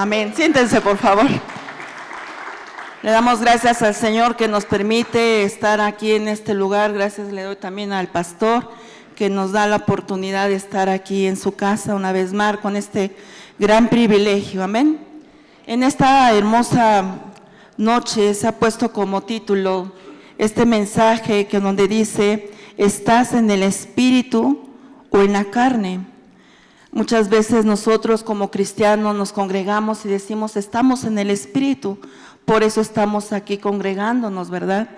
Amén. Siéntense, por favor. Le damos gracias al Señor que nos permite estar aquí en este lugar. Gracias le doy también al pastor que nos da la oportunidad de estar aquí en su casa una vez más con este gran privilegio. Amén. En esta hermosa noche se ha puesto como título este mensaje que donde dice: ¿estás en el espíritu o en la carne? Muchas veces nosotros como cristianos nos congregamos y decimos estamos en el espíritu, por eso estamos aquí congregándonos, ¿verdad?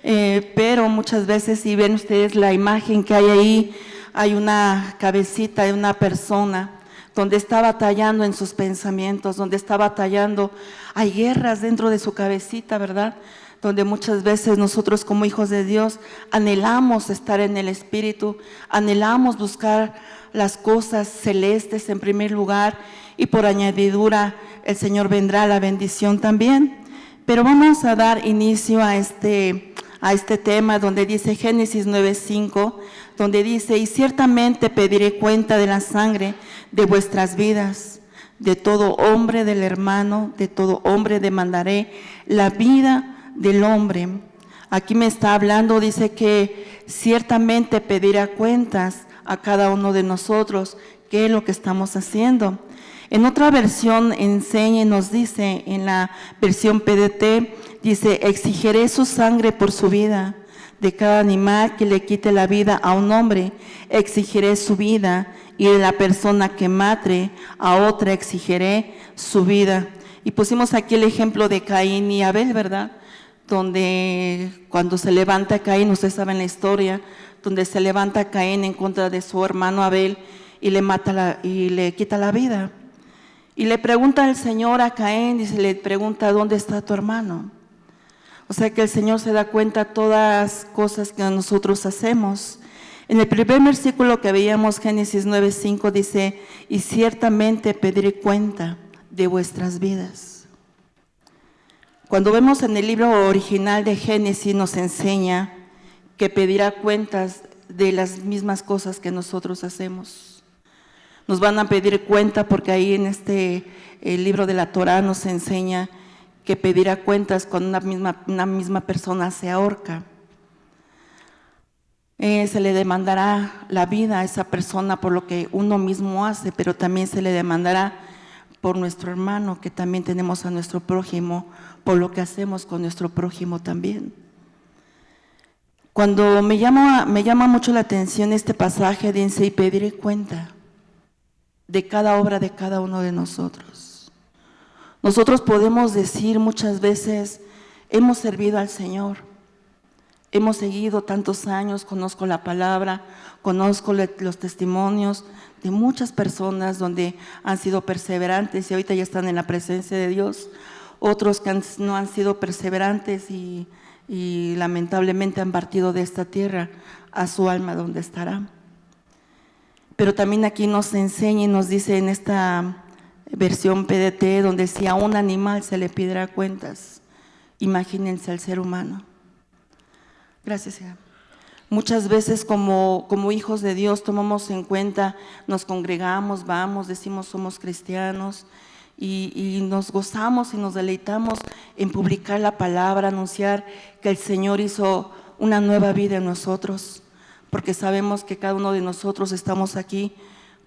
Pero muchas veces, si ven ustedes la imagen que hay ahí, hay una cabecita de una persona donde está batallando en sus pensamientos, donde está batallando, hay guerras dentro de su cabecita, ¿verdad? Donde muchas veces nosotros como hijos de Dios anhelamos estar en el espíritu, anhelamos buscar las cosas celestes en primer lugar y por añadidura el Señor vendrá la bendición también. Pero vamos a dar inicio a este tema donde dice Génesis 9:5, donde dice: y ciertamente pediré cuenta de la sangre de vuestras vidas, de todo hombre del hermano, de todo hombre demandaré la vida del hombre. Aquí me está hablando, dice que ciertamente pedirá cuentas a cada uno de nosotros qué es lo que estamos haciendo. En otra versión enseña y nos dice, en la versión PDT, dice: exigiré su sangre por su vida, de cada animal que le quite la vida a un hombre, exigiré su vida, y de la persona que mate a otra exigiré su vida. Y pusimos aquí el ejemplo de Caín y Abel, ¿verdad? Donde cuando se levanta Caín, ustedes saben la historia, donde se levanta Caín en contra de su hermano Abel y le mata y le quita la vida. Y le pregunta el Señor a Caín, y le pregunta: ¿dónde está tu hermano? O sea que el Señor se da cuenta de todas las cosas que nosotros hacemos. En el primer versículo que veíamos, Génesis 9:5, dice: y ciertamente pediré cuenta de vuestras vidas. Cuando vemos en el libro original de Génesis, nos enseña que pedirá cuentas de las mismas cosas que nosotros hacemos. Nos van a pedir cuenta porque ahí en el libro de la Torá nos enseña que pedirá cuentas cuando una misma persona se ahorca. Se le demandará la vida a esa persona por lo que uno mismo hace, pero también se le demandará por nuestro hermano, que también tenemos a nuestro prójimo, por lo que hacemos con nuestro prójimo también. Cuando me llama mucho la atención este pasaje, dice: y pediré cuenta de cada obra de cada uno de nosotros. Nosotros podemos decir muchas veces: hemos servido al Señor, hemos seguido tantos años, conozco la palabra, conozco los testimonios de muchas personas donde han sido perseverantes y ahorita ya están en la presencia de Dios, otros que no han sido perseverantes y lamentablemente han partido de esta tierra a su alma donde estará. Pero también aquí nos enseña y nos dice en esta versión PDT, donde si a un animal se le pidiera cuentas, imagínense al ser humano. Gracias, señor. Muchas veces como hijos de Dios tomamos en cuenta, nos congregamos, vamos, decimos somos cristianos y nos gozamos y nos deleitamos en publicar la palabra, anunciar que el Señor hizo una nueva vida en nosotros, porque sabemos que cada uno de nosotros estamos aquí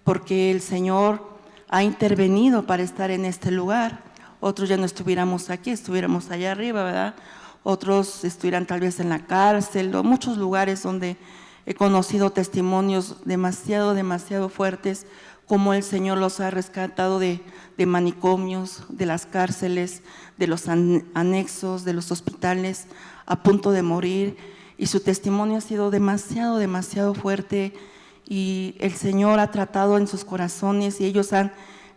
porque el Señor ha intervenido para estar en este lugar. Otros ya no estuviéramos aquí, estuviéramos allá arriba, ¿verdad? Otros estuvieran tal vez en la cárcel o muchos lugares donde he conocido testimonios demasiado fuertes, como el Señor los ha rescatado de manicomios, de las cárceles, de los anexos, de los hospitales, a punto de morir. Y su testimonio ha sido demasiado fuerte y el Señor ha tratado en sus corazones y ellos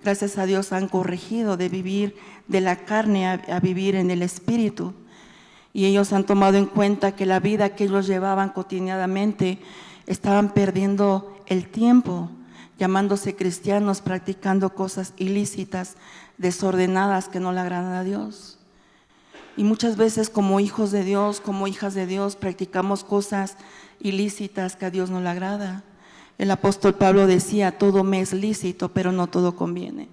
gracias a Dios, han corregido de vivir de la carne a vivir en el espíritu. Y ellos han tomado en cuenta que la vida que ellos llevaban cotidianamente estaban perdiendo el tiempo, llamándose cristianos, practicando cosas ilícitas, desordenadas que no le agradan a Dios. Y muchas veces como hijos de Dios, como hijas de Dios, practicamos cosas ilícitas que a Dios no le agrada. El apóstol Pablo decía: todo me es lícito, pero no todo conviene.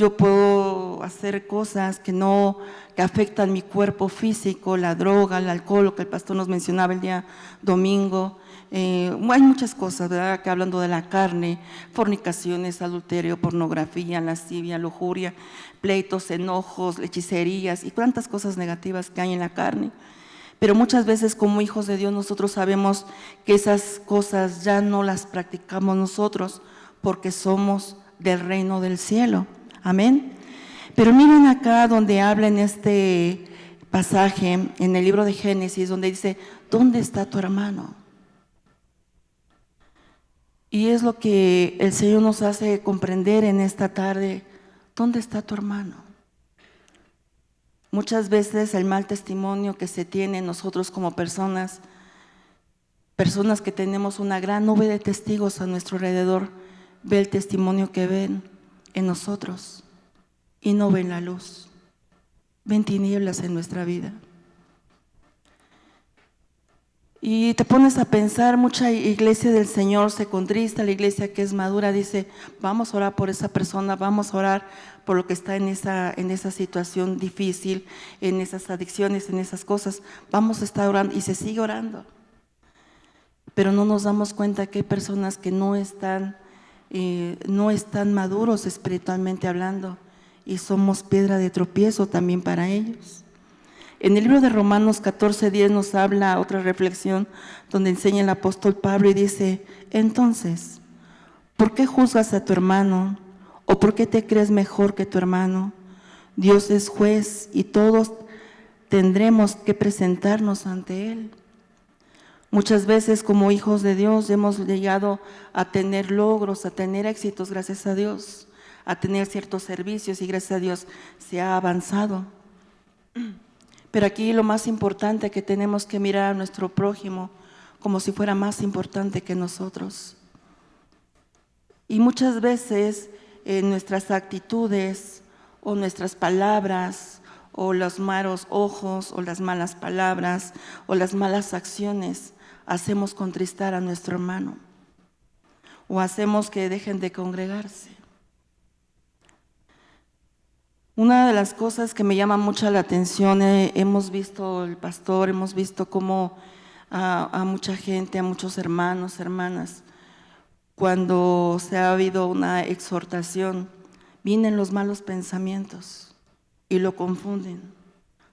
Yo puedo hacer cosas que afectan mi cuerpo físico, la droga, el alcohol, lo que el pastor nos mencionaba el día domingo. Hay muchas cosas, ¿verdad?, que hablando de la carne, fornicaciones, adulterio, pornografía, lascivia, lujuria, pleitos, enojos, hechicerías y cuantas cosas negativas que hay en la carne. Pero muchas veces como hijos de Dios nosotros sabemos que esas cosas ya no las practicamos nosotros porque somos del reino del cielo. Amén. Pero miren acá donde habla en este pasaje, en el libro de Génesis, donde dice, ¿dónde está tu hermano? Y es lo que el Señor nos hace comprender en esta tarde, ¿dónde está tu hermano? Muchas veces el mal testimonio que se tiene en nosotros como personas que tenemos una gran nube de testigos a nuestro alrededor, ve el testimonio que ven en nosotros y no ven la luz, ven tinieblas en nuestra vida. Y te pones a pensar, mucha iglesia del Señor se contrista, la iglesia que es madura dice, vamos a orar por esa persona, vamos a orar por lo que está en esa situación difícil, en esas adicciones, en esas cosas, vamos a estar orando y se sigue orando. Pero no nos damos cuenta que hay personas que no están maduros espiritualmente hablando y somos piedra de tropiezo también para ellos. En el libro de Romanos 14:10 nos habla otra reflexión donde enseña el apóstol Pablo y dice, entonces, ¿por qué juzgas a tu hermano? ¿O por qué te crees mejor que tu hermano? Dios es juez y todos tendremos que presentarnos ante Él. Muchas veces como hijos de Dios hemos llegado a tener logros, a tener éxitos, gracias a Dios, a tener ciertos servicios y gracias a Dios se ha avanzado. Pero aquí lo más importante que tenemos que mirar a nuestro prójimo como si fuera más importante que nosotros. Y muchas veces nuestras actitudes o nuestras palabras o los malos ojos o las malas palabras o las malas acciones hacemos contristar a nuestro hermano o hacemos que dejen de congregarse. Una de las cosas que me llama mucho la atención, hemos visto el pastor, hemos visto cómo a mucha gente, a muchos hermanos, hermanas, cuando se ha habido una exhortación, vienen los malos pensamientos y lo confunden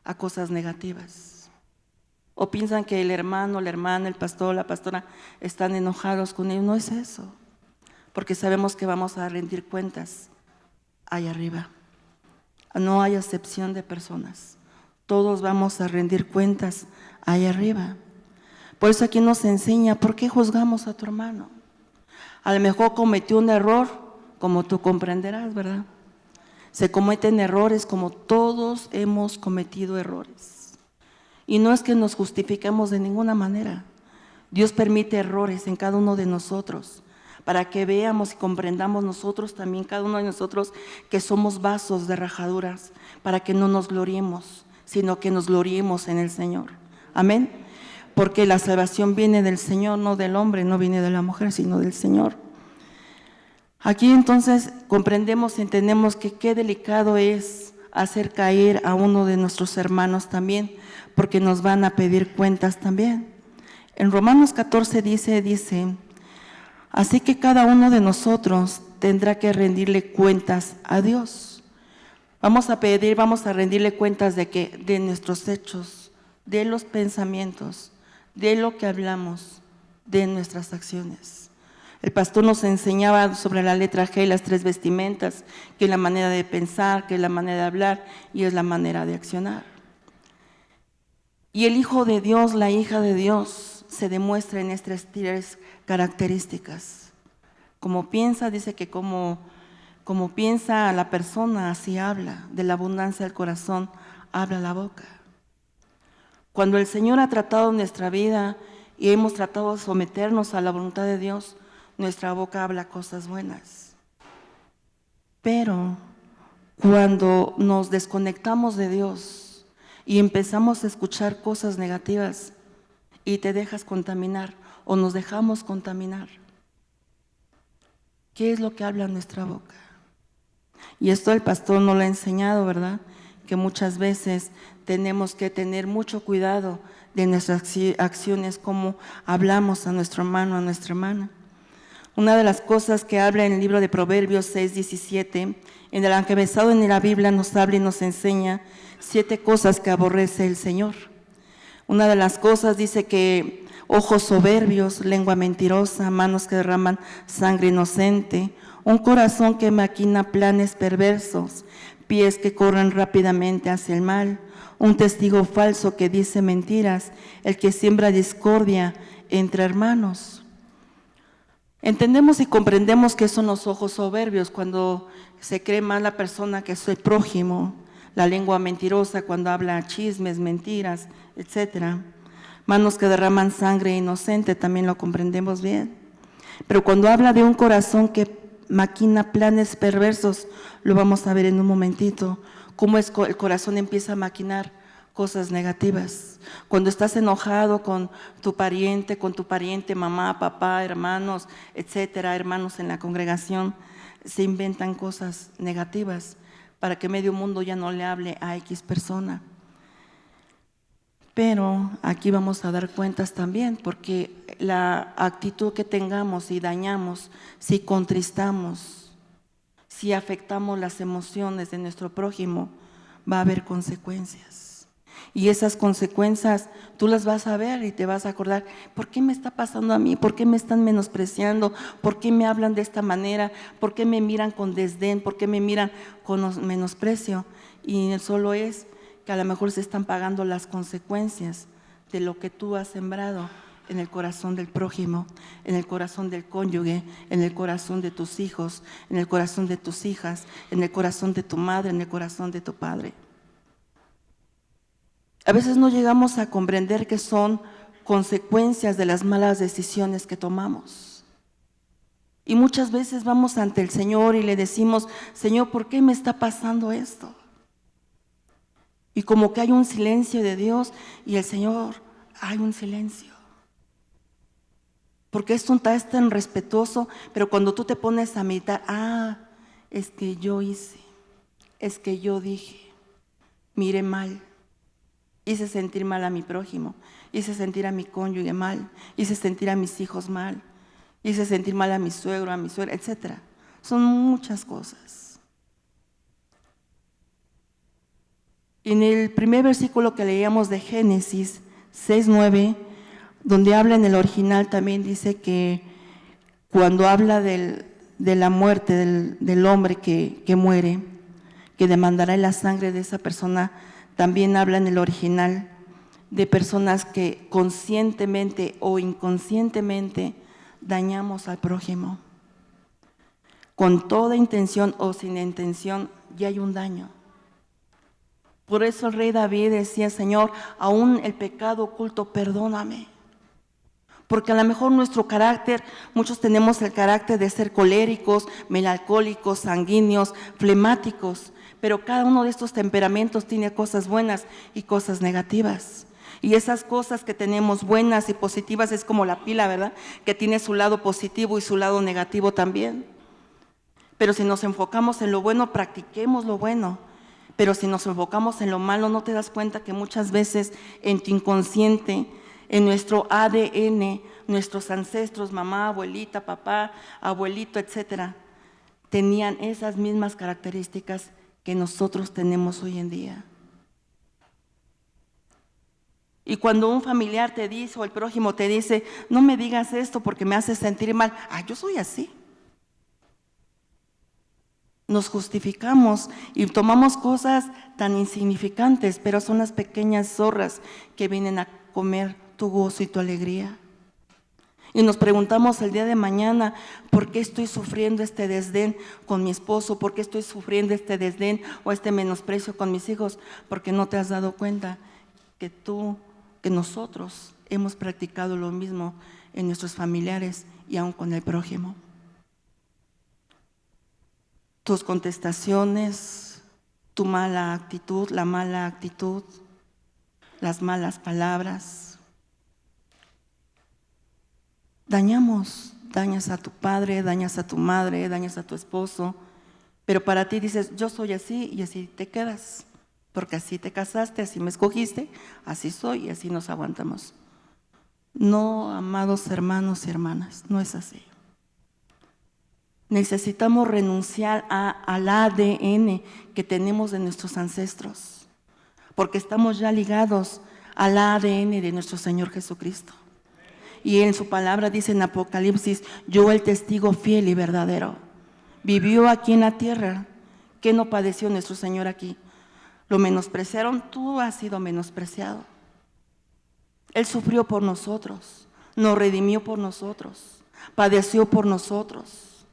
a cosas negativas. O piensan que el hermano, la hermana, el pastor, la pastora están enojados con ellos. No es eso, porque sabemos que vamos a rendir cuentas allá arriba. No hay acepción de personas, todos vamos a rendir cuentas allá arriba. Por eso aquí nos enseña, ¿por qué juzgamos a tu hermano? A lo mejor cometió un error, como tú comprenderás, ¿verdad? Se cometen errores como todos hemos cometido errores. Y no es que nos justifiquemos de ninguna manera. Dios permite errores en cada uno de nosotros, para que veamos y comprendamos nosotros también, cada uno de nosotros, que somos vasos de rajaduras, para que no nos gloriemos, sino que nos gloriemos en el Señor. Amén. Porque la salvación viene del Señor, no del hombre, no viene de la mujer, sino del Señor. Aquí entonces comprendemos y entendemos que qué delicado es hacer caer a uno de nuestros hermanos también, porque nos van a pedir cuentas también. En Romanos 14 dice, así que cada uno de nosotros tendrá que rendirle cuentas a Dios. Vamos a rendirle cuentas de que de nuestros hechos, de los pensamientos, de lo que hablamos, de nuestras acciones. El pastor nos enseñaba sobre la letra G, las 3 vestimentas, que es la manera de pensar, que es la manera de hablar y es la manera de accionar. Y el Hijo de Dios, la hija de Dios, se demuestra en estas 3 características. Como piensa, dice que como piensa la persona, así habla. De la abundancia del corazón habla la boca. Cuando el Señor ha tratado nuestra vida y hemos tratado de someternos a la voluntad de Dios, nuestra boca habla cosas buenas. Pero cuando nos desconectamos de Dios y empezamos a escuchar cosas negativas y te dejas contaminar o nos dejamos contaminar, ¿qué es lo que habla nuestra boca? Y esto el pastor nos lo ha enseñado, ¿verdad? Que muchas veces tenemos que tener mucho cuidado de nuestras acciones, como hablamos a nuestro hermano, a nuestra hermana. Una de las cosas que habla en el libro de Proverbios 6:17, en el encabezado en la Biblia nos habla y nos enseña 7 cosas que aborrece el Señor. Una de las cosas dice que ojos soberbios, lengua mentirosa, manos que derraman sangre inocente, un corazón que maquina planes perversos, pies que corren rápidamente hacia el mal, un testigo falso que dice mentiras, el que siembra discordia entre hermanos. Entendemos y comprendemos que son los ojos soberbios cuando se cree más la persona que es el prójimo, la lengua mentirosa cuando habla chismes, mentiras, etcétera. Manos que derraman sangre inocente, también lo comprendemos bien. Pero cuando habla de un corazón que maquina planes perversos, lo vamos a ver en un momentito, cómo el corazón empieza a maquinar cosas negativas. Cuando estás enojado con tu pariente, mamá, papá, hermanos, etcétera, hermanos en la congregación, se inventan cosas negativas para que medio mundo ya no le hable a X persona. Pero aquí vamos a dar cuentas también, porque la actitud que tengamos, si dañamos, si contristamos, si afectamos las emociones de nuestro prójimo, va a haber consecuencias. Y esas consecuencias tú las vas a ver y te vas a acordar, ¿por qué me está pasando a mí? ¿Por qué me están menospreciando? ¿Por qué me hablan de esta manera? ¿Por qué me miran con desdén? ¿Por qué me miran con menosprecio? Y solo es que a lo mejor se están pagando las consecuencias de lo que tú has sembrado en el corazón del prójimo, en el corazón del cónyuge, en el corazón de tus hijos, en el corazón de tus hijas, en el corazón de tu madre, en el corazón de tu padre. A veces no llegamos a comprender que son consecuencias de las malas decisiones que tomamos. Y muchas veces vamos ante el Señor y le decimos, Señor, ¿por qué me está pasando esto? Y como que hay un silencio de Dios y el Señor, hay un silencio. Porque esto es tan respetuoso, pero cuando tú te pones a meditar, es que yo hice, es que yo dije, miré mal. Hice sentir mal a mi prójimo, hice sentir a mi cónyuge mal, hice sentir a mis hijos mal, hice sentir mal a mi suegro, a mi suegra, etc. Son muchas cosas. En el primer versículo que leíamos de Génesis 6:9, donde habla en el original, también dice que cuando habla de la muerte del hombre que muere, que demandará la sangre de esa persona, también habla en el original de personas que conscientemente o inconscientemente dañamos al prójimo. Con toda intención o sin intención, ya hay un daño. Por eso el rey David decía, Señor, aún el pecado oculto, perdóname. Porque a lo mejor nuestro carácter, muchos tenemos el carácter de ser coléricos, melancólicos, sanguíneos, flemáticos, pero cada uno de estos temperamentos tiene cosas buenas y cosas negativas. Y esas cosas que tenemos buenas y positivas es como la pila, ¿verdad? Que tiene su lado positivo y su lado negativo también. Pero si nos enfocamos en lo bueno, practiquemos lo bueno. Pero si nos enfocamos en lo malo, no te das cuenta que muchas veces en tu inconsciente, en nuestro ADN, nuestros ancestros, mamá, abuelita, papá, abuelito, etcétera, tenían esas mismas características que nosotros tenemos hoy en día. Y cuando un familiar te dice o el prójimo te dice, no me digas esto porque me hace sentir mal, yo soy así. Nos justificamos y tomamos cosas tan insignificantes, pero son las pequeñas zorras que vienen a comer tu gozo y tu alegría. Y nos preguntamos el día de mañana, ¿por qué estoy sufriendo este desdén con mi esposo? ¿Por qué estoy sufriendo este desdén o este menosprecio con mis hijos? Porque no te has dado cuenta que nosotros hemos practicado lo mismo en nuestros familiares y aún con el prójimo. Tus contestaciones, tu mala actitud, la mala actitud, las malas palabras. Dañas a tu padre, dañas a tu madre, dañas a tu esposo, Pero para ti dices, yo soy así y así te quedas, porque así te casaste, así me escogiste, así soy y así nos aguantamos. No, amados hermanos y hermanas, no es así. Necesitamos renunciar al ADN que tenemos de nuestros ancestros, porque estamos ya ligados al ADN de nuestro Señor Jesucristo. Y en su palabra dice en Apocalipsis, yo el testigo fiel y verdadero, vivió aquí en la tierra. ¿Qué no padeció nuestro Señor aquí? Lo menospreciaron, tú has sido menospreciado. Él sufrió por nosotros, nos redimió por nosotros, padeció por nosotros.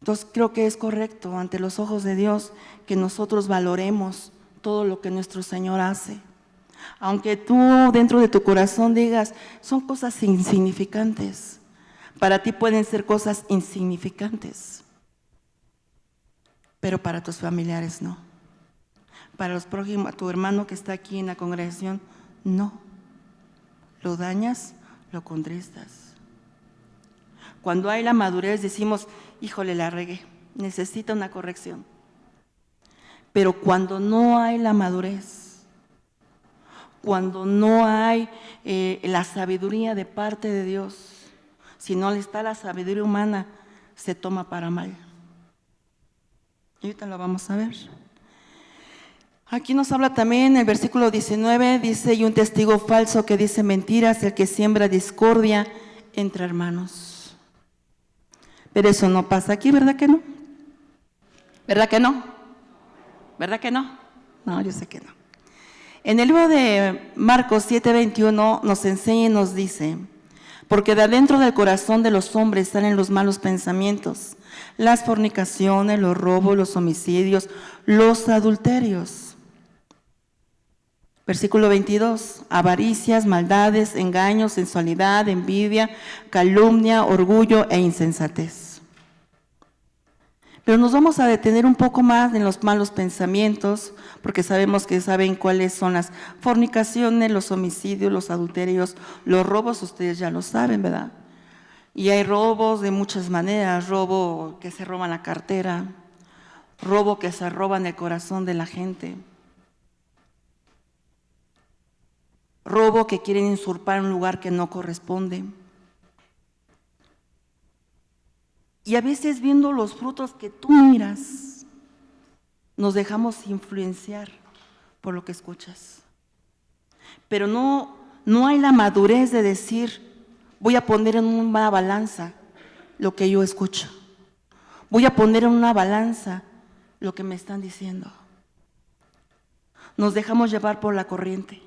Entonces creo que es correcto ante los ojos de Dios que nosotros valoremos todo lo que nuestro Señor hace. Aunque tú dentro de tu corazón digas, son cosas insignificantes, para ti pueden ser cosas insignificantes, pero para tus familiares no. Para los prójimos, a tu hermano que está aquí en la congregación, no. Lo dañas, lo contristas. Cuando hay la madurez decimos, híjole, la regué, necesita una corrección. Pero cuando no hay la madurez, cuando no hay la sabiduría de parte de Dios, si no le está la sabiduría humana, se toma para mal. Y ahorita lo vamos a ver. Aquí nos habla también el versículo 19, dice, y un testigo falso que dice mentiras, el que siembra discordia entre hermanos. Pero eso no pasa aquí, ¿verdad que no? ¿Verdad que no? ¿Verdad que no? No, yo sé que no. En el libro de Marcos 7:21 nos enseña y nos dice, porque de adentro del corazón de los hombres salen los malos pensamientos, las fornicaciones, los robos, los homicidios, los adulterios. Versículo 22, avaricias, maldades, engaños, sensualidad, envidia, calumnia, orgullo e insensatez. Pero nos vamos a detener un poco más en los malos pensamientos, porque sabemos que saben cuáles son las fornicaciones, los homicidios, los adulterios, los robos, ustedes ya lo saben, ¿verdad? Y hay robos de muchas maneras, robo que se roban la cartera, robo que se roban el corazón de la gente, robo que quieren usurpar un lugar que no corresponde. Y a veces viendo los frutos que tú miras, nos dejamos influenciar por lo que escuchas. Pero no hay la madurez de decir, voy a poner en una balanza lo que yo escucho. Voy a poner en una balanza lo que me están diciendo. Nos dejamos llevar por la corriente.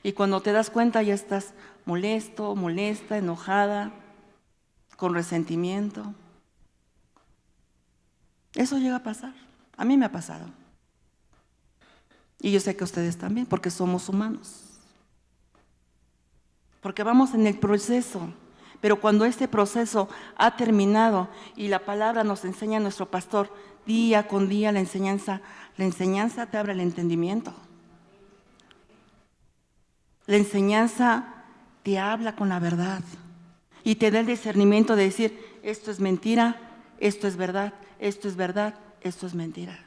Y cuando te das cuenta ya estás molesto, molesta, enojada, con resentimiento. Eso llega a pasar. A mí me ha pasado. Y yo sé que ustedes también, porque somos humanos. Porque vamos en el proceso. Pero cuando este proceso ha terminado y la palabra nos enseña a nuestro pastor día con día la enseñanza te abre el entendimiento. La enseñanza te habla con la verdad y te da el discernimiento de decir, esto es mentira, esto es verdad, esto es verdad, esto es mentira.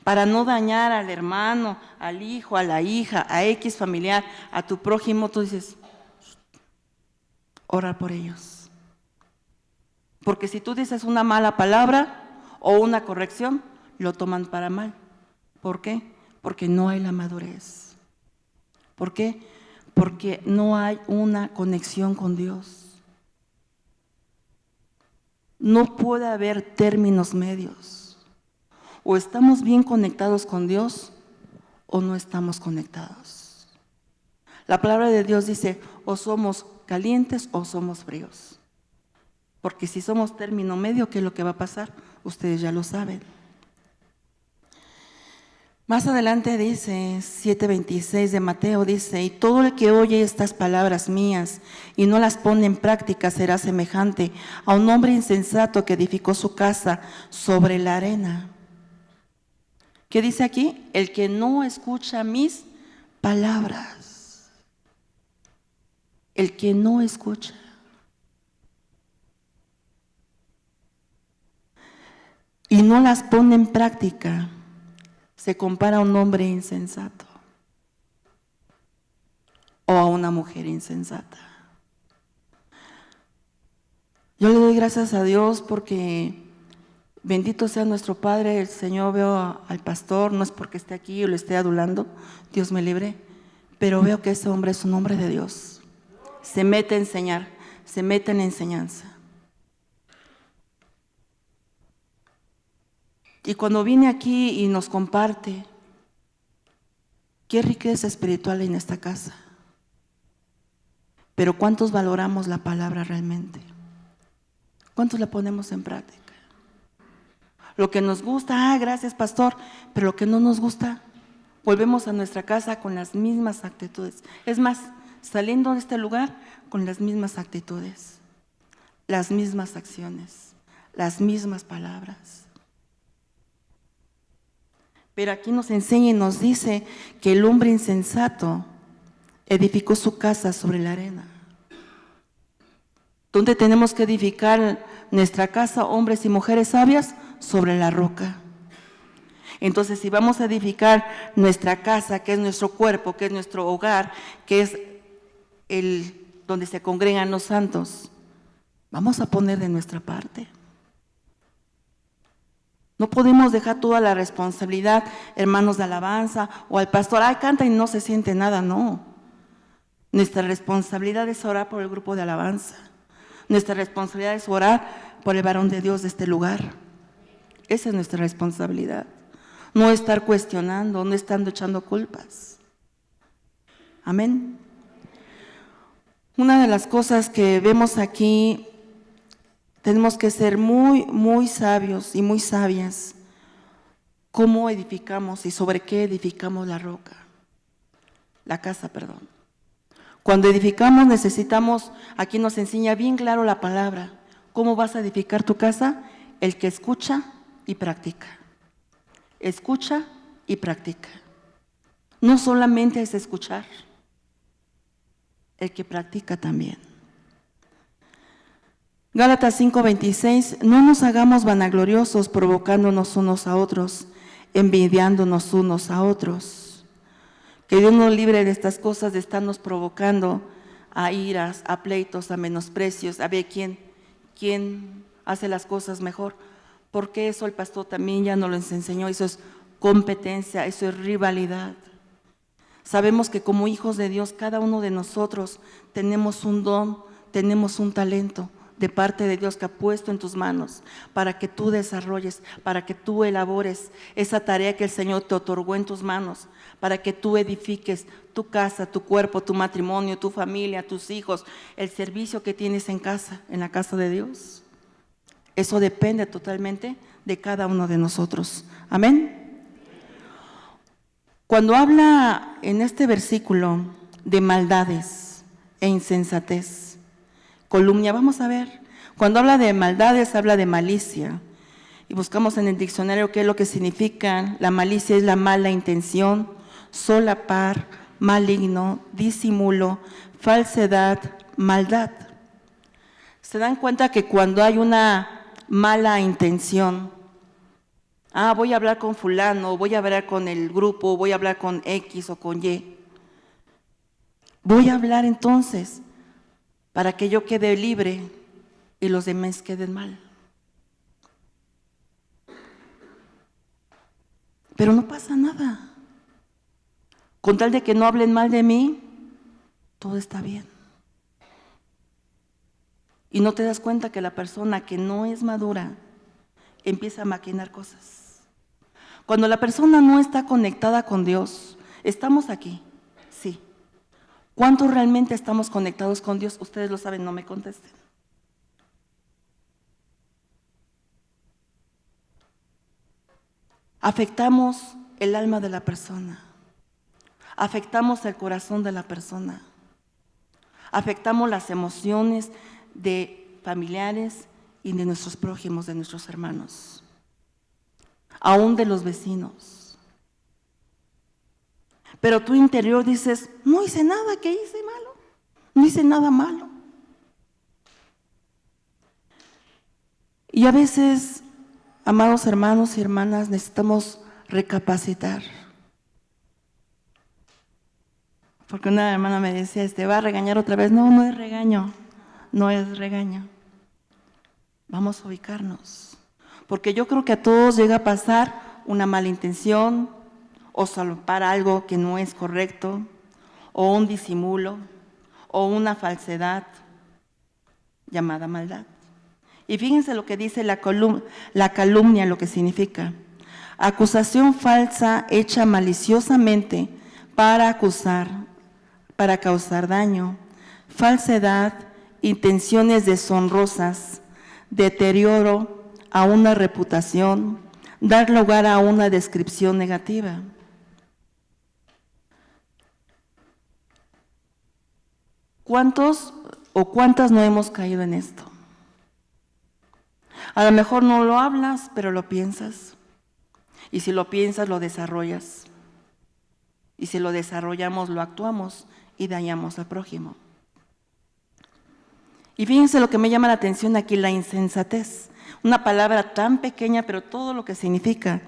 Para no dañar al hermano, al hijo, a la hija, a X familiar, a tu prójimo, tú dices, orar por ellos. Porque si tú dices una mala palabra o una corrección, lo toman para mal. ¿Por qué? Porque no hay la madurez. ¿Por qué? Porque no hay una conexión con Dios. No puede haber términos medios. O estamos bien conectados con Dios o no estamos conectados. La palabra de Dios dice, o somos calientes o somos fríos. Porque si somos término medio, ¿qué es lo que va a pasar? Ustedes ya lo saben. Más adelante dice, 7:26 de Mateo, dice, y todo el que oye estas palabras mías y no las pone en práctica será semejante a un hombre insensato que edificó su casa sobre la arena. ¿Qué dice aquí? El que no escucha mis palabras. El que no escucha. y no las pone en práctica, se compara a un hombre insensato o a una mujer insensata. Yo le doy gracias a Dios porque bendito sea nuestro Padre, el Señor. Veo al pastor, no es porque esté aquí o lo esté adulando, Dios me libre, pero veo que ese hombre es un hombre de Dios. Se mete a enseñar, se mete en enseñanza. Y cuando viene aquí y nos comparte, qué riqueza espiritual hay en esta casa. Pero ¿cuántos valoramos la palabra realmente? ¿Cuántos la ponemos en práctica? Lo que nos gusta, gracias pastor, pero lo que no nos gusta, volvemos a nuestra casa con las mismas actitudes. Es más, saliendo de este lugar con las mismas actitudes, las mismas acciones, las mismas palabras. Pero aquí nos enseña y nos dice que el hombre insensato edificó su casa sobre la arena. ¿Dónde tenemos que edificar nuestra casa, hombres y mujeres sabias? Sobre la roca. Entonces, si vamos a edificar nuestra casa, que es nuestro cuerpo, que es nuestro hogar, que es donde se congregan los santos, vamos a poner de nuestra parte. No podemos dejar toda la responsabilidad, hermanos de alabanza, o al pastor, canta y no se siente nada, no. Nuestra responsabilidad es orar por el grupo de alabanza. Nuestra responsabilidad es orar por el varón de Dios de este lugar. Esa es nuestra responsabilidad. No estar cuestionando, no estar echando culpas. Amén. Una de las cosas que vemos aquí, tenemos que ser muy sabios y muy sabias. ¿Cómo edificamos y sobre qué edificamos la casa, perdón? Cuando edificamos necesitamos, aquí nos enseña bien claro la palabra. ¿Cómo vas a edificar tu casa? El que escucha y practica. Escucha y practica. No solamente es escuchar, el que practica también. Gálatas 5:26, no nos hagamos vanagloriosos, provocándonos unos a otros, envidiándonos unos a otros. Que Dios nos libre de estas cosas, de estarnos provocando a iras, a pleitos, a menosprecios, a ver quién hace las cosas mejor. Porque eso el pastor también ya nos lo enseñó, eso es competencia, eso es rivalidad. Sabemos que como hijos de Dios, cada uno de nosotros tenemos un don, tenemos un talento de parte de Dios que ha puesto en tus manos para que tú desarrolles, para que tú elabores esa tarea que el Señor te otorgó en tus manos, para que tú edifiques tu casa, tu cuerpo, tu matrimonio, tu familia, tus hijos, el servicio que tienes en casa, en la casa de Dios. Eso depende totalmente de cada uno de nosotros. Amén. Cuando habla en este versículo de maldades e insensatez, calumnia, vamos a ver, cuando habla de maldades habla de malicia, y buscamos en el diccionario qué es lo que significa. La malicia es la mala intención, solapar, maligno, disimulo, falsedad, maldad. Se dan cuenta que cuando hay una mala intención, voy a hablar con fulano, voy a hablar con el grupo, voy a hablar con X o con Y. Voy a hablar entonces para que yo quede libre y los demás queden mal. Pero no pasa nada. Con tal de que no hablen mal de mí, todo está bien. Y no te das cuenta que la persona que no es madura empieza a maquinar cosas. Cuando la persona no está conectada con Dios, estamos aquí, sí. ¿Cuántos realmente estamos conectados con Dios? Ustedes lo saben, no me contesten. Afectamos el alma de la persona, afectamos el corazón de la persona, afectamos las emociones de familiares y de nuestros prójimos, de nuestros hermanos, aún de los vecinos. Pero tu interior dices, no hice nada, ¿qué hice malo? No hice nada malo. Y a veces Amados hermanos y hermanas, necesitamos recapacitar. Porque una hermana me decía, ¿va a regañar otra vez? No, no es regaño, no es regaño. Vamos a ubicarnos. Porque yo creo que a todos llega a pasar una mala intención, o solapar algo que no es correcto, o un disimulo, o una falsedad llamada maldad. Y fíjense lo que dice la calumnia, lo que significa. Acusación falsa hecha maliciosamente para acusar, para causar daño, falsedad, intenciones deshonrosas, deterioro a una reputación, dar lugar a una descripción negativa. ¿Cuántos o cuántas no hemos caído en esto? A lo mejor no lo hablas, pero lo piensas. Y si lo piensas, lo desarrollas. Y si lo desarrollamos, lo actuamos y dañamos al prójimo. Y fíjense lo que me llama la atención aquí, la insensatez. Una palabra tan pequeña, pero todo lo que significa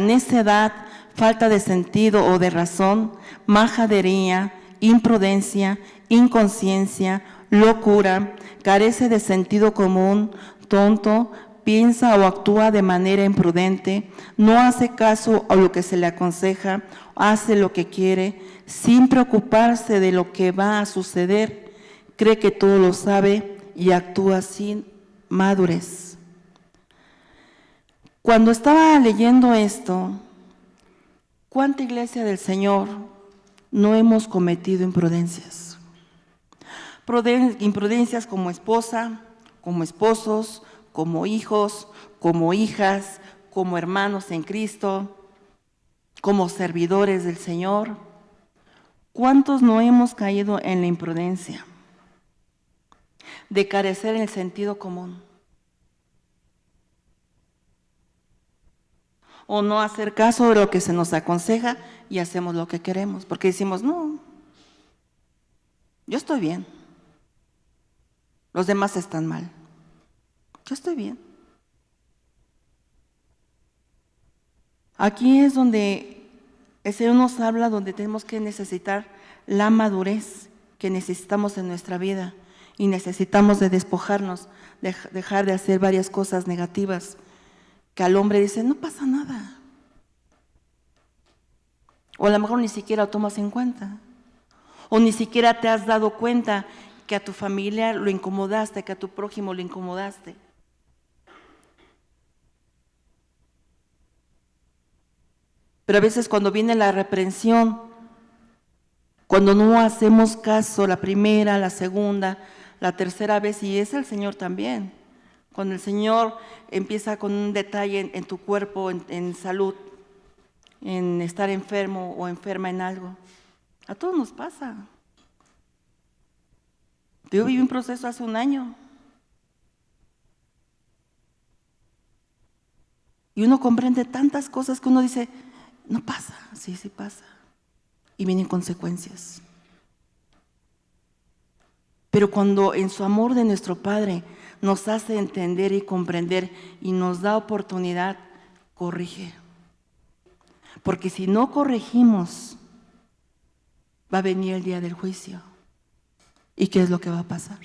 necedad, falta de sentido o de razón, majadería, imprudencia, inconsciencia, locura, carece de sentido común, tonto, piensa o actúa de manera imprudente, no hace caso a lo que se le aconseja, hace lo que quiere, sin preocuparse de lo que va a suceder, cree que todo lo sabe y actúa sin madurez. Cuando estaba leyendo esto, ¿cuánta iglesia del Señor no hemos cometido imprudencias? Imprudencias como esposa, como esposos, como hijos, como hijas, como hermanos en Cristo, como servidores del Señor. ¿Cuántos no hemos caído en la imprudencia de carecer en el sentido común? O no hacer caso de lo que se nos aconseja y hacemos lo que queremos, porque decimos, no, yo estoy bien, los demás están mal, yo estoy bien. Aquí es donde el Señor nos habla, donde tenemos que necesitar la madurez que necesitamos en nuestra vida y necesitamos de despojarnos, dejar de hacer varias cosas negativas que al hombre dice, no pasa nada. O a lo mejor ni siquiera lo tomas en cuenta. O ni siquiera te has dado cuenta que a tu familia lo incomodaste, que a tu prójimo lo incomodaste. Pero a veces cuando viene la reprensión, cuando no hacemos caso la primera, la segunda, la tercera vez, y es el Señor también. Cuando el Señor empieza con un detalle en tu cuerpo, en salud, en estar enfermo o enferma en algo, a todos nos pasa. Yo viví un proceso hace un año. Y uno comprende tantas cosas que uno dice, no pasa, sí, sí pasa. Y vienen consecuencias. Pero cuando en su amor de nuestro Padre nos hace entender y comprender y nos da oportunidad, corrige. Porque si no corregimos, va a venir el día del juicio. ¿Y qué es lo que va a pasar?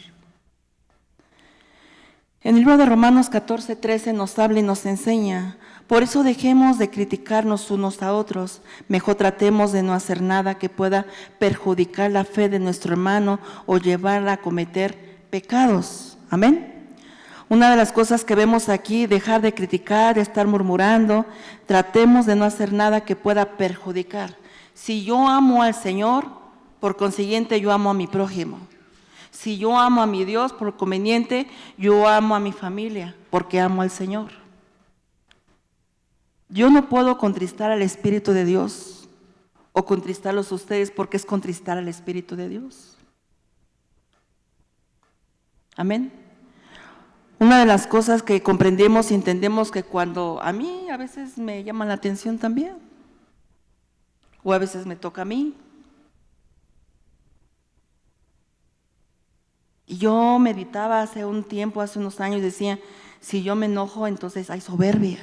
En el libro de Romanos 14:13 nos habla y nos enseña, por eso dejemos de criticarnos unos a otros, mejor tratemos de no hacer nada que pueda perjudicar la fe de nuestro hermano o llevarla a cometer pecados. Amén. Una de las cosas que vemos aquí, dejar de criticar, de estar murmurando, tratemos de no hacer nada que pueda perjudicar. Si yo amo al Señor, por consiguiente yo amo a mi prójimo. Si yo amo a mi Dios, por conveniente, yo amo a mi familia, porque amo al Señor. Yo no puedo contristar al Espíritu de Dios o contristarlos a ustedes porque es contristar al Espíritu de Dios. Amén. Una de las cosas que comprendemos y entendemos que cuando a mí a veces me llama la atención también, o a veces me toca a mí, y yo meditaba hace un tiempo, hace unos años, decía, Si yo me enojo, entonces hay soberbia.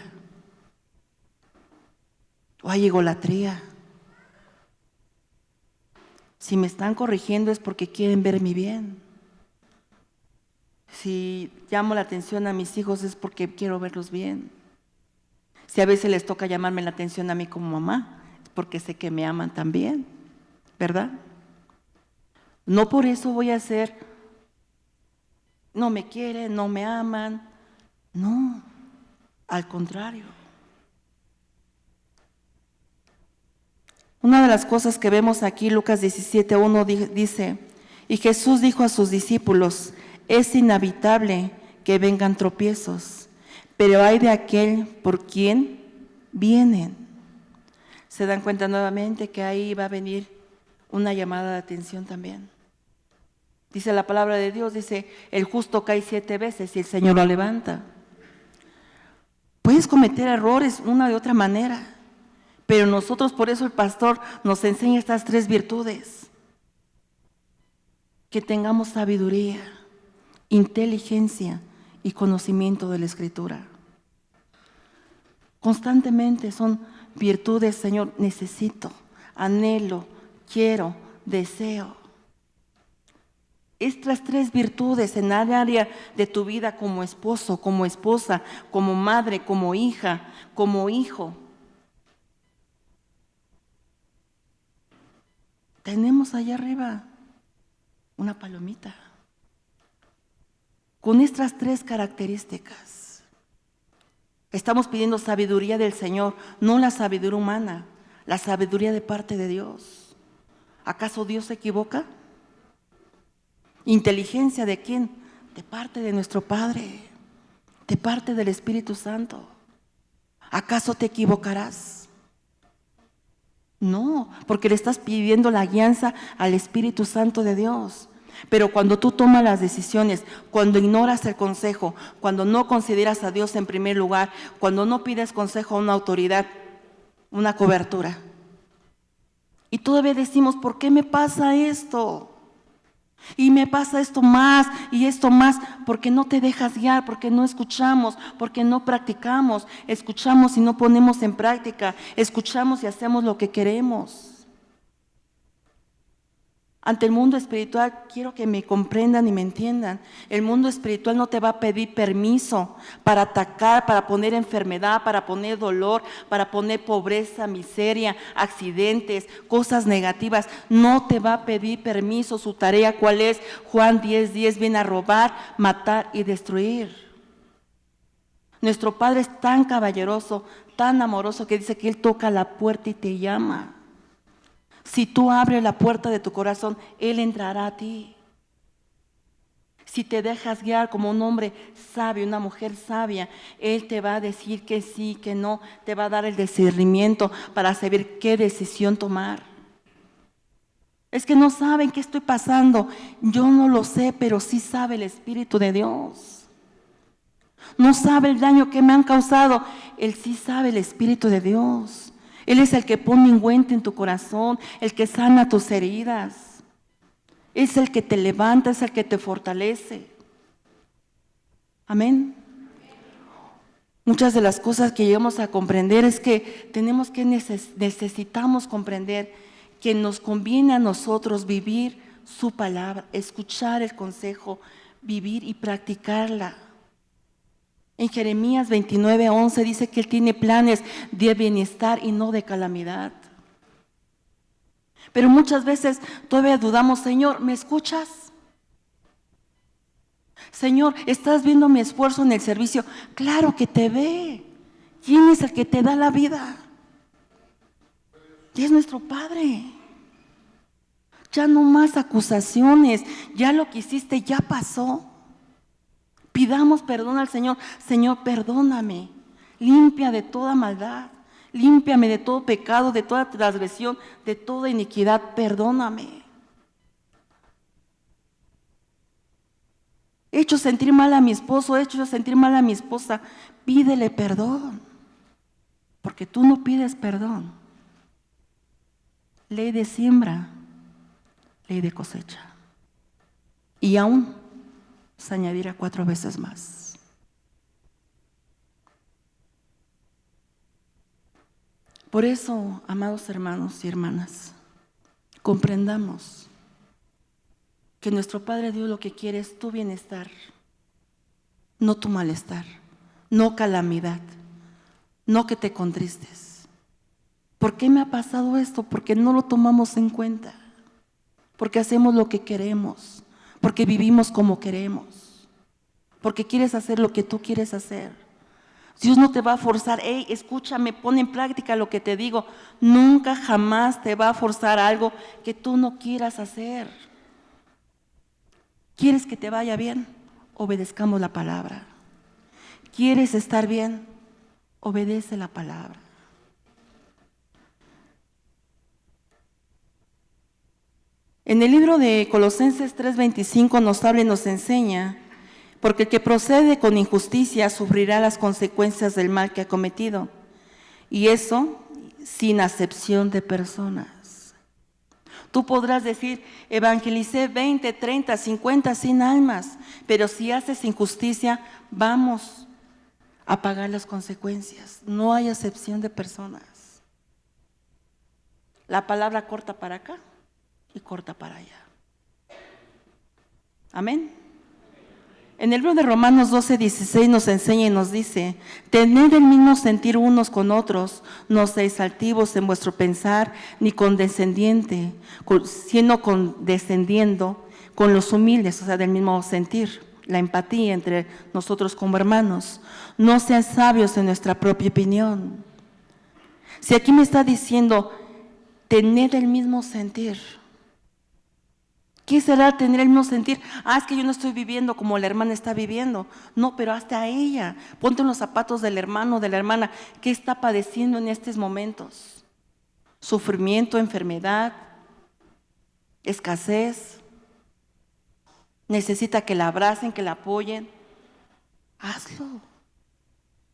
O hay egolatría. Si me están corrigiendo es porque quieren ver mi bien. Si llamo la atención a mis hijos es porque quiero verlos bien. Si a veces les toca llamarme la atención a mí como mamá, es porque sé que me aman también, ¿verdad? No por eso voy a ser, no me quieren, no me aman. No, al contrario. Una de las cosas que vemos aquí, Lucas 17:1 dice, y Jesús dijo a sus discípulos, es inevitable que vengan tropiezos, pero hay de aquel por quien vienen. Se dan cuenta nuevamente que ahí va a venir una llamada de atención también. Dice la palabra de Dios, dice, el justo cae 7 veces y el Señor lo levanta. Puedes cometer errores una de otra manera, pero nosotros, por eso el pastor nos enseña estas 3 virtudes. Que tengamos sabiduría, inteligencia y conocimiento de la Escritura. Constantemente son virtudes, Señor, necesito, anhelo, quiero, deseo. Estas 3 virtudes en el área de tu vida como esposo, como esposa, como madre, como hija, como hijo. Tenemos allá arriba una palomita con estas 3 características. Estamos pidiendo sabiduría del Señor, no la sabiduría humana, la sabiduría de parte de Dios. ¿Acaso Dios se equivoca? ¿Inteligencia de quién? De parte de nuestro Padre, de parte del Espíritu Santo. ¿Acaso te equivocarás? No, porque le estás pidiendo la guianza al Espíritu Santo de Dios. Pero cuando tú tomas las decisiones, cuando ignoras el consejo, cuando no consideras a Dios en primer lugar, cuando no pides consejo a una autoridad, una cobertura, y todavía decimos, ¿por qué me pasa esto? Y me pasa esto más y esto más, porque no te dejas guiar, porque no escuchamos, porque no practicamos, escuchamos y no ponemos en práctica, escuchamos y hacemos lo que queremos. Ante el mundo espiritual, quiero que me comprendan y me entiendan. El mundo espiritual no te va a pedir permiso para atacar, para poner enfermedad, para poner dolor, para poner pobreza, miseria, accidentes, cosas negativas. No te va a pedir permiso. Su tarea, ¿cuál es? Juan 10:10, viene a robar, matar y destruir. Nuestro Padre es tan caballeroso, tan amoroso, que dice que Él toca la puerta y te llama. Si tú abres la puerta de tu corazón, Él entrará a ti. Si te dejas guiar como un hombre sabio, una mujer sabia, Él te va a decir que sí, que no, te va a dar el discernimiento para saber qué decisión tomar. Es que no saben qué estoy pasando. Yo no lo sé, pero sí sabe el Espíritu de Dios. No sabe el daño que me han causado. Él sí sabe el Espíritu de Dios. Él es el que pone ungüento en tu corazón, el que sana tus heridas. Es el que te levanta, es el que te fortalece. Amén. Muchas de las cosas que llegamos a comprender es que necesitamos comprender que nos conviene a nosotros vivir su palabra, escuchar el consejo, vivir y practicarla. En Jeremías 29:11 dice que Él tiene planes de bienestar y no de calamidad. Pero muchas veces todavía dudamos, Señor, ¿me escuchas? Señor, ¿estás viendo mi esfuerzo en el servicio? Claro que te ve. ¿Quién es el que te da la vida? Y es nuestro Padre. Ya no más acusaciones, ya lo que hiciste ya pasó. Pidamos perdón al Señor. Señor, perdóname, limpia de toda maldad, límpiame de todo pecado, de toda transgresión, de toda iniquidad, perdóname. He hecho sentir mal a mi esposo, he hecho sentir mal a mi esposa, pídele perdón, porque tú no pides perdón. Ley de siembra, ley de cosecha. Y aún se añadirá 4 veces más. Por eso, amados hermanos y hermanas, comprendamos que nuestro Padre Dios lo que quiere es tu bienestar, no tu malestar, no calamidad, no que te contristes. ¿Por qué me ha pasado esto? Porque no lo tomamos en cuenta, porque hacemos lo que queremos, porque vivimos como queremos, porque quieres hacer lo que tú quieres hacer. Dios no te va a forzar, hey, escúchame, pon en práctica lo que te digo. Nunca jamás te va a forzar algo que tú no quieras hacer. ¿Quieres que te vaya bien? Obedezcamos la palabra. ¿Quieres estar bien? Obedece la palabra. En el libro de Colosenses 3:25 nos habla y nos enseña, porque el que procede con injusticia sufrirá las consecuencias del mal que ha cometido, y eso sin acepción de personas. Tú podrás decir, evangelicé 20, 30, 50, 100 almas, pero si haces injusticia, vamos a pagar las consecuencias. No hay acepción de personas. La palabra corta para acá y corta para allá. Amén. En el libro de Romanos 12:16 nos enseña y nos dice, tened el mismo sentir unos con otros, no seáis altivos en vuestro pensar, ni condescendiente, sino condescendiendo con los humildes, o sea, del mismo sentir, la empatía entre nosotros como hermanos. No sean sabios en nuestra propia opinión. Si aquí me está diciendo, tened el mismo sentir. ¿Qué será tener el mismo sentir? Es que yo no estoy viviendo como la hermana está viviendo. No, pero hasta ella. Ponte en los zapatos del hermano, de la hermana. ¿Qué está padeciendo en estos momentos? Sufrimiento, enfermedad, escasez. Necesita que la abracen, que la apoyen. Hazlo.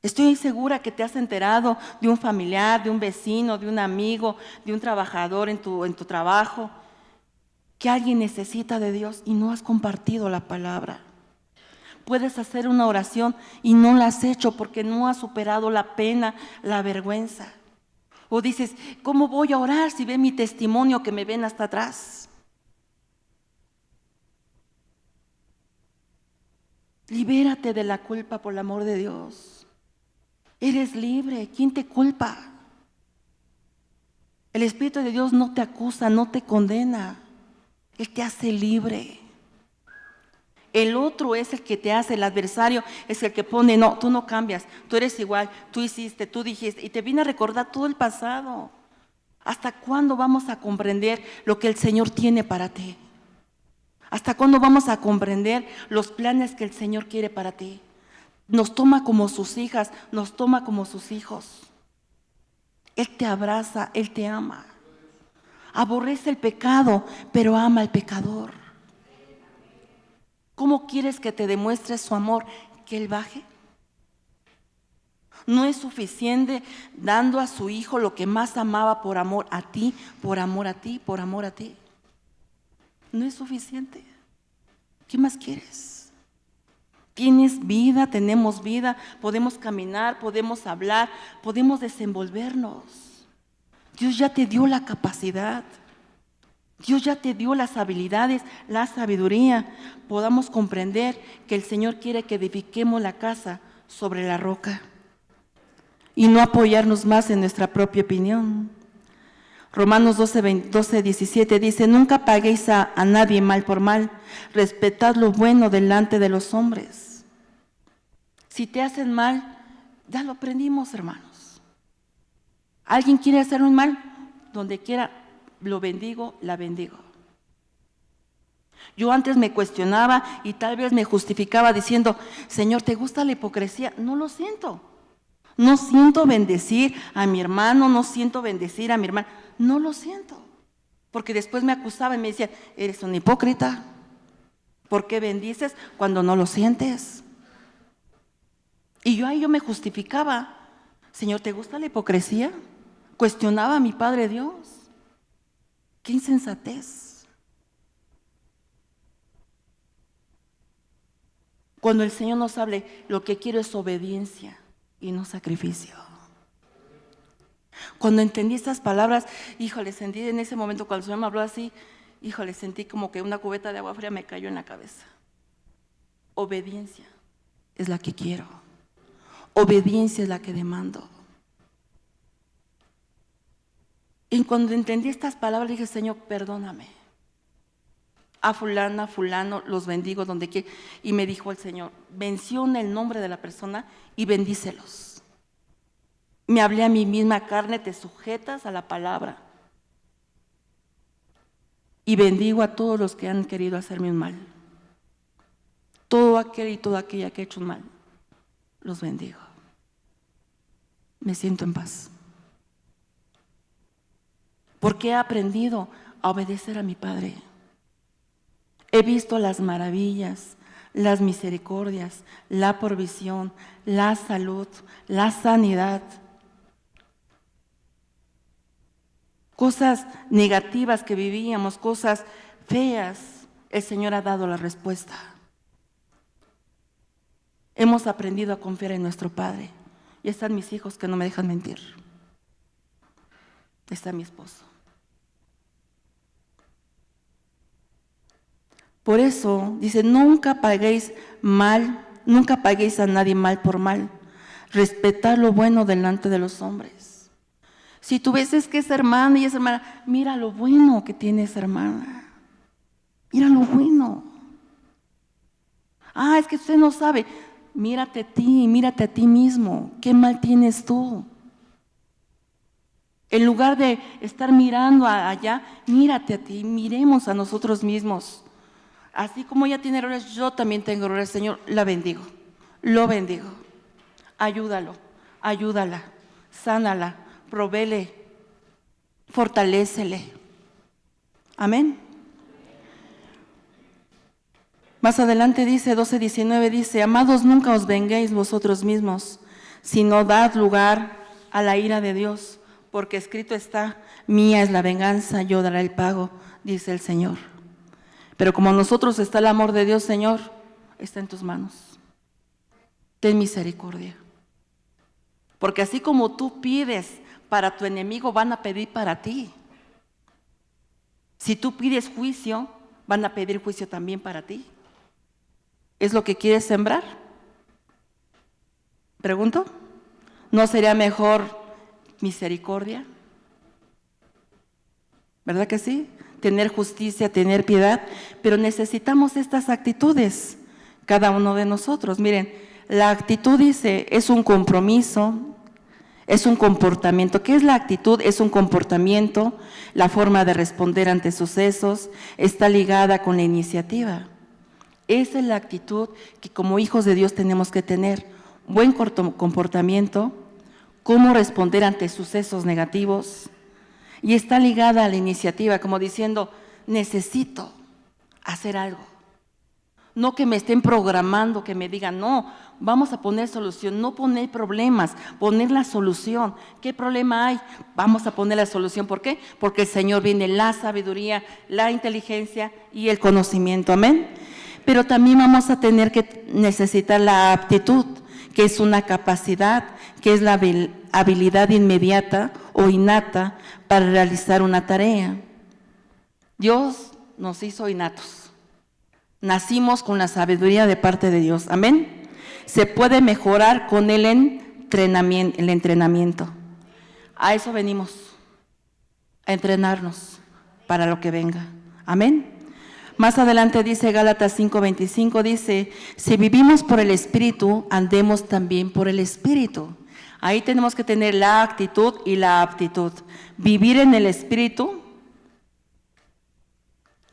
Estoy segura que te has enterado de un familiar, de un vecino, de un amigo, de un trabajador en tu trabajo, que alguien necesita de Dios y no has compartido la palabra. Puedes hacer una oración y no la has hecho porque no has superado la pena, la vergüenza. O dices, ¿cómo voy a orar si ven mi testimonio que me ven hasta atrás? Libérate de la culpa por el amor de Dios. Eres libre. ¿Quién te culpa? El Espíritu de Dios no te acusa, no te condena. Él te hace libre. El otro es el que te hace, el adversario es el que pone, no, tú no cambias, tú eres igual, tú hiciste, tú dijiste, y te viene a recordar todo el pasado. ¿Hasta cuándo vamos a comprender lo que el Señor tiene para ti? ¿Hasta cuándo vamos a comprender los planes que el Señor quiere para ti? Nos toma como sus hijas, nos toma como sus hijos. Él te abraza, Él te ama. Aborrece el pecado, pero ama al pecador. ¿Cómo quieres que te demuestre su amor? ¿Que Él baje? No es suficiente dando a su hijo lo que más amaba por amor a ti, por amor a ti, por amor a ti. No es suficiente. ¿Qué más quieres? Tienes vida, tenemos vida, podemos caminar, podemos hablar, podemos desenvolvernos. Dios ya te dio la capacidad. Dios ya te dio las habilidades, la sabiduría. Podamos comprender que el Señor quiere que edifiquemos la casa sobre la roca y no apoyarnos más en nuestra propia opinión. Romanos 12:17 dice, nunca paguéis a nadie mal por mal, respetad lo bueno delante de los hombres. Si te hacen mal, ya lo aprendimos, hermanos. ¿Alguien quiere hacer un mal? Donde quiera, lo bendigo, la bendigo. Yo antes me cuestionaba y tal vez me justificaba diciendo, Señor, ¿te gusta la hipocresía? No lo siento. No siento bendecir a mi hermano, no siento bendecir a mi hermana. No lo siento. Porque después me acusaba y me decían, eres un hipócrita. ¿Por qué bendices cuando no lo sientes? Y yo me justificaba. Señor, ¿te gusta la hipocresía? Cuestionaba a mi Padre Dios. ¡Qué insensatez! Cuando el Señor nos hable, lo que quiero es obediencia y no sacrificio. Cuando entendí estas palabras, híjole, sentí en ese momento cuando el Señor me habló así, híjole, sentí como que una cubeta de agua fría me cayó en la cabeza. Obediencia es la que quiero. Obediencia es la que demando. Y cuando entendí estas palabras dije, Señor, perdóname. A fulana, fulano, los bendigo donde quiera. Y me dijo el Señor, menciona el nombre de la persona y bendícelos. Me hablé a mí misma, carne, te sujetas a la palabra. Y bendigo a todos los que han querido hacerme un mal. Todo aquel y toda aquella que ha hecho un mal, los bendigo. Me siento en paz. Porque he aprendido a obedecer a mi Padre. He visto las maravillas, las misericordias, la provisión, la salud, la sanidad. Cosas negativas que vivíamos, cosas feas, el Señor ha dado la respuesta. Hemos aprendido a confiar en nuestro Padre. Y están mis hijos que no me dejan mentir. Está mi esposo. Por eso dice, nunca paguéis a nadie mal por mal. Respetad lo bueno delante de los hombres. Si tú ves que es hermana y es hermana, mira lo bueno que tiene esa hermana. Mira lo bueno. Es que usted no sabe. Mírate a ti mismo. ¿Qué mal tienes tú? En lugar de estar mirando allá, mírate a ti, miremos a nosotros mismos. Así como ella tiene errores, yo también tengo errores, Señor, la bendigo, lo bendigo. Ayúdalo, ayúdala, sánala, provéele, fortalécele. Amén. Más adelante dice, 12:19, dice, amados, nunca os venguéis vosotros mismos, sino dad lugar a la ira de Dios, porque escrito está, mía es la venganza, yo daré el pago, dice el Señor. Pero como en nosotros está el amor de Dios, Señor, está en tus manos. Ten misericordia. Porque así como tú pides para tu enemigo, van a pedir para ti. Si tú pides juicio, van a pedir juicio también para ti. ¿Es lo que quieres sembrar? Pregunto. ¿No sería mejor misericordia? ¿Verdad que sí? Tener justicia, tener piedad, pero necesitamos estas actitudes, cada uno de nosotros. Miren, la actitud dice, es un compromiso, es un comportamiento. ¿Qué es la actitud? Es un comportamiento, la forma de responder ante sucesos, está ligada con la iniciativa. Esa es la actitud que como hijos de Dios tenemos que tener, buen comportamiento, cómo responder ante sucesos negativos, y está ligada a la iniciativa, como diciendo, necesito hacer algo. No que me estén programando, que me digan, no, vamos a poner solución, no poner problemas, poner la solución. ¿Qué problema hay? Vamos a poner la solución. ¿Por qué? Porque el Señor viene la sabiduría, la inteligencia y el conocimiento. Amén. Pero también vamos a tener que necesitar la aptitud, que es una capacidad, que es la habilidad inmediata o innata para realizar una tarea. Dios nos hizo innatos. Nacimos con la sabiduría de parte de Dios. Amén. Se puede mejorar con el entrenamiento. A eso venimos, a entrenarnos para lo que venga. Amén. Más adelante dice Gálatas 5:25, dice, si vivimos por el Espíritu, andemos también por el Espíritu. Ahí tenemos que tener la actitud y la aptitud. Vivir en el Espíritu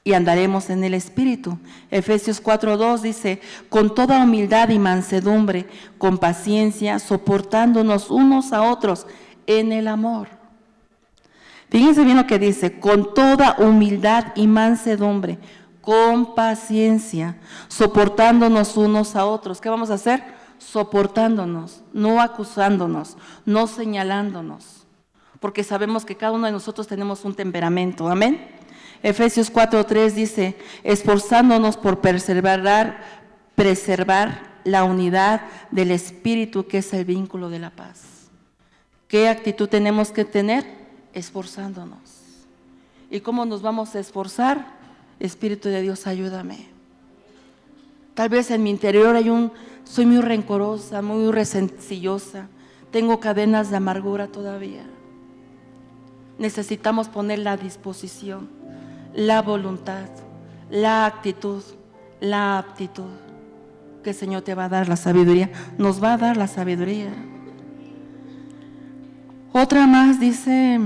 y andaremos en el Espíritu. Efesios 4:2 dice, con toda humildad y mansedumbre, con paciencia, soportándonos unos a otros en el amor. Fíjense bien lo que dice, con toda humildad y mansedumbre, con paciencia, soportándonos unos a otros. ¿Qué vamos a hacer? Soportándonos, no acusándonos, no señalándonos, porque sabemos que cada uno de nosotros tenemos un temperamento. Amén. Efesios 4:3 dice, esforzándonos por preservar la unidad del Espíritu, que es el vínculo de la paz. ¿Qué actitud tenemos que tener? Esforzándonos. ¿Y cómo nos vamos a esforzar? Espíritu de Dios, ayúdame. Tal vez en mi interior soy muy rencorosa, muy rencillosa, tengo cadenas de amargura todavía. Necesitamos poner la disposición, la voluntad, la actitud, la aptitud, que el Señor te va a dar la sabiduría, nos va a dar la sabiduría. Otra más dice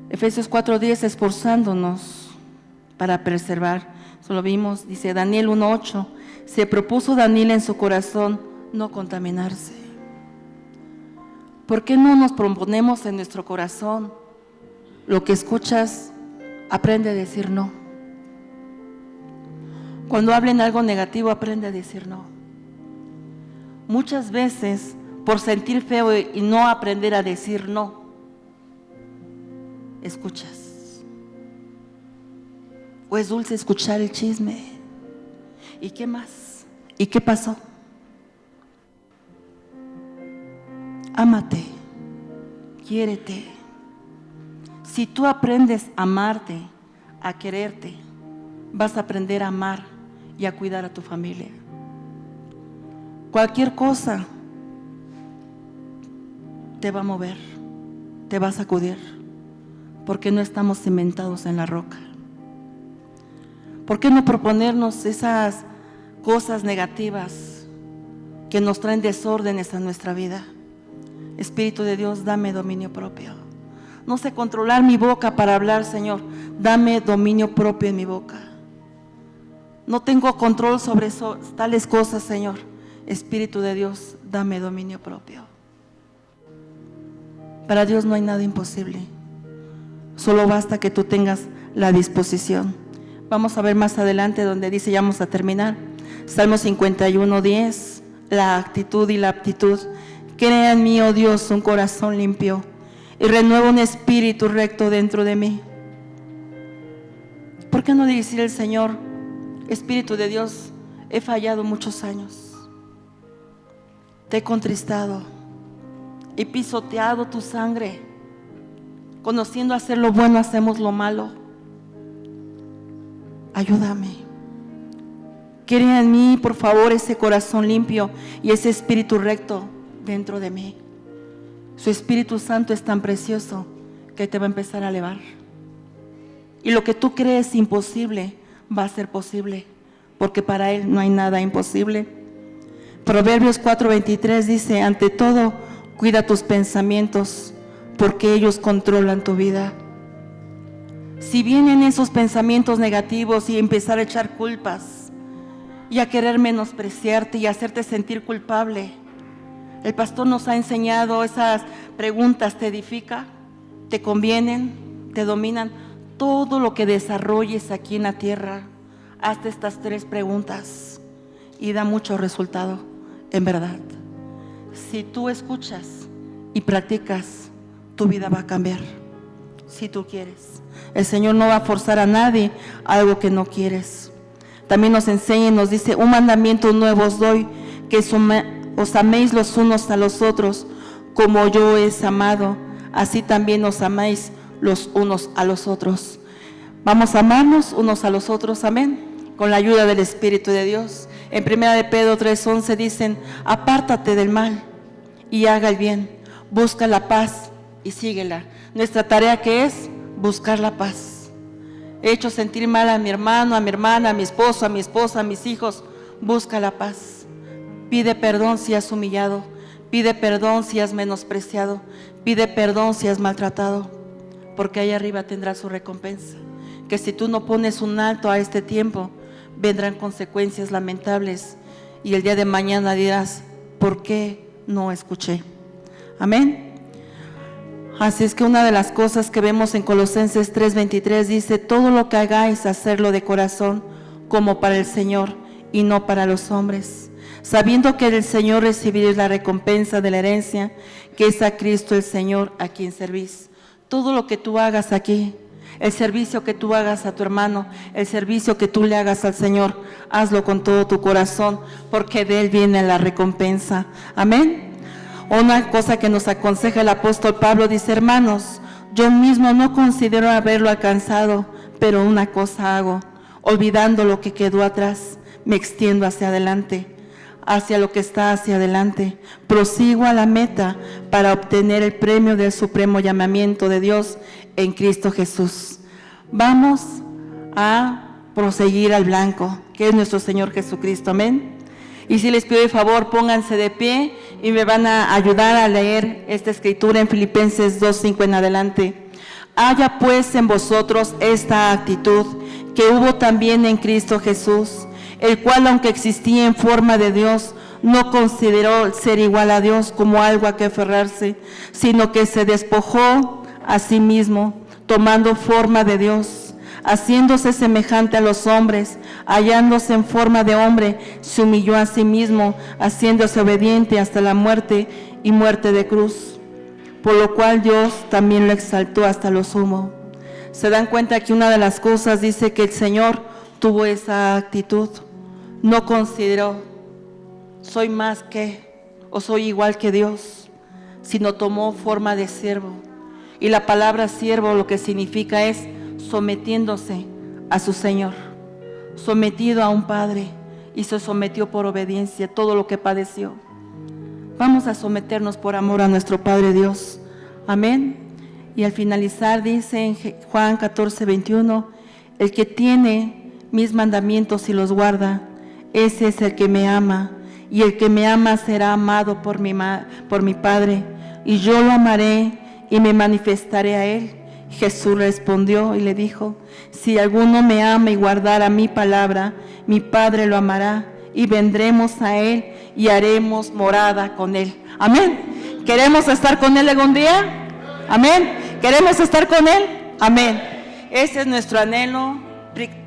Efesios 4:10, esforzándonos para preservar. Eso lo vimos, dice Daniel 1:8, se propuso Daniel en su corazón no contaminarse. ¿Por qué no nos proponemos en nuestro corazón lo que escuchas? Aprende a decir no. Cuando hablen algo negativo, aprende a decir no. Muchas veces, por sentir feo y no aprender a decir no, escuchas. O es dulce escuchar el chisme. ¿Y qué más? ¿Y qué pasó? Ámate, quiérete. Si tú aprendes a amarte, a quererte, vas a aprender a amar y a cuidar a tu familia. Cualquier cosa te va a mover, te va a sacudir, porque no estamos cimentados en la roca. ¿Por qué no proponernos esas cosas negativas que nos traen desórdenes a nuestra vida? Espíritu de Dios, dame dominio propio. No sé controlar mi boca para hablar, Señor. Dame dominio propio en mi boca. No tengo control sobre tales cosas, Señor. Espíritu de Dios, dame dominio propio. Para Dios no hay nada imposible. Solo basta que tú tengas la disposición. Vamos a ver más adelante donde dice, ya vamos a terminar. Salmo 51:10, la actitud y la aptitud. Crea en mí, oh Dios, un corazón limpio y renueva un espíritu recto dentro de mí. ¿Por qué no decir al Señor, Espíritu de Dios, he fallado muchos años, te he contristado, he pisoteado tu sangre, conociendo hacer lo bueno, hacemos lo malo, ayúdame, crea en mí, por favor, ese corazón limpio y ese espíritu recto dentro de mí. Su Espíritu Santo es tan precioso que te va a empezar a elevar. Y lo que tú crees imposible va a ser posible, porque para Él no hay nada imposible. Proverbios 4:23 dice, ante todo, cuida tus pensamientos, porque ellos controlan tu vida. Si vienen esos pensamientos negativos y empezar a echar culpas y a querer menospreciarte y hacerte sentir culpable, el pastor nos ha enseñado esas preguntas, ¿te edifica? ¿Te convienen? ¿Te dominan? Todo lo que desarrolles aquí en la tierra, hazte estas 3 preguntas y da mucho resultado, en verdad. Si tú escuchas y practicas, tu vida va a cambiar, si tú quieres. El Señor no va a forzar a nadie algo que no quieres. También nos enseña y nos dice, un mandamiento nuevo os doy, que os améis los unos a los otros, como yo os he amado, así también os améis los unos a los otros. Vamos a amarnos unos a los otros, amén, con la ayuda del Espíritu de Dios. En 1 de Pedro 3:11 dicen, apártate del mal y haga el bien, busca la paz y síguela. Nuestra tarea, ¿qué es? Buscar la paz. He hecho sentir mal a mi hermano, a mi hermana, a mi esposo, a mi esposa, a mis hijos. Busca la paz. Pide perdón si has humillado, pide perdón si has menospreciado, pide perdón si has maltratado, porque ahí arriba tendrás su recompensa. Que si tú no pones un alto a este tiempo, vendrán consecuencias lamentables y el día de mañana dirás, ¿por qué no escuché? Amén. Así es que una de las cosas que vemos en Colosenses 3:23 dice, todo lo que hagáis, hacerlo de corazón, como para el Señor y no para los hombres, sabiendo que del Señor recibiréis la recompensa de la herencia, que es a Cristo el Señor, a quien servís. Todo lo que tú hagas aquí, el servicio que tú hagas a tu hermano, el servicio que tú le hagas al Señor, hazlo con todo tu corazón, porque de Él viene la recompensa. Amén. Una cosa que nos aconseja el apóstol Pablo, dice: hermanos, yo mismo no considero haberlo alcanzado, pero una cosa hago, olvidando lo que quedó atrás, me extiendo hacia adelante, hacia lo que está hacia adelante. Prosigo a la meta para obtener el premio del supremo llamamiento de Dios en Cristo Jesús. Vamos a proseguir al blanco, que es nuestro Señor Jesucristo. Amén. Y si les pido el favor, pónganse de pie y me van a ayudar a leer esta escritura en Filipenses 2:5 en adelante. Haya pues en vosotros esta actitud que hubo también en Cristo Jesús, el cual, aunque existía en forma de Dios, no consideró ser igual a Dios como algo a que aferrarse, sino que se despojó a sí mismo, tomando forma de Dios, haciéndose semejante a los hombres, hallándose en forma de hombre, se humilló a sí mismo, haciéndose obediente hasta la muerte y muerte de cruz, por lo cual Dios también lo exaltó hasta lo sumo. Se dan cuenta que una de las cosas dice que el Señor tuvo esa actitud, no consideró soy más que o soy igual que Dios, sino tomó forma de siervo. Y la palabra siervo lo que significa es sometiéndose a su Señor, sometido a un Padre, y se sometió por obediencia todo lo que padeció. Vamos a someternos por amor a nuestro Padre Dios. Amén. Y al finalizar dice en Juan 14:21, el que tiene mis mandamientos y los guarda, ese es el que me ama, y el que me ama será amado por mi Padre, y yo lo amaré y me manifestaré a él. Jesús respondió y le dijo: si alguno me ama y guardara mi palabra, mi Padre lo amará, y vendremos a él y haremos morada con él. Amén. ¿Queremos estar con él algún día? Amén. ¿Queremos estar con él? Amén. Ese es nuestro anhelo,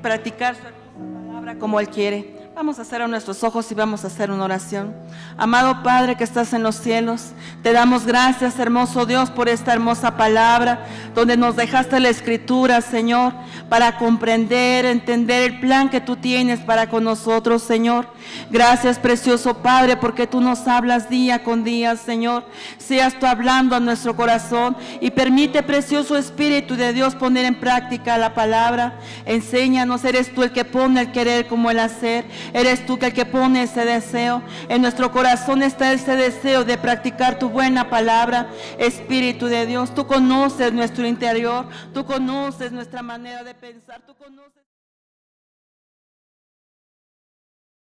practicar su hermosa palabra como él quiere. Vamos a cerrar nuestros ojos y vamos a hacer una oración. Amado Padre que estás en los cielos, te damos gracias, hermoso Dios, por esta hermosa palabra, donde nos dejaste la escritura, Señor, para comprender, entender el plan que tú tienes para con nosotros, Señor. Gracias, precioso Padre, porque tú nos hablas día con día, Señor. Seas tú hablando a nuestro corazón y permite, precioso Espíritu de Dios, poner en práctica la palabra. Enséñanos, eres tú el que pone el querer como el hacer. Eres tú el que pone ese deseo. En nuestro corazón está ese deseo de practicar tu buena palabra. Espíritu de Dios, tú conoces nuestro interior, tú conoces nuestra manera de pensar, tú conoces...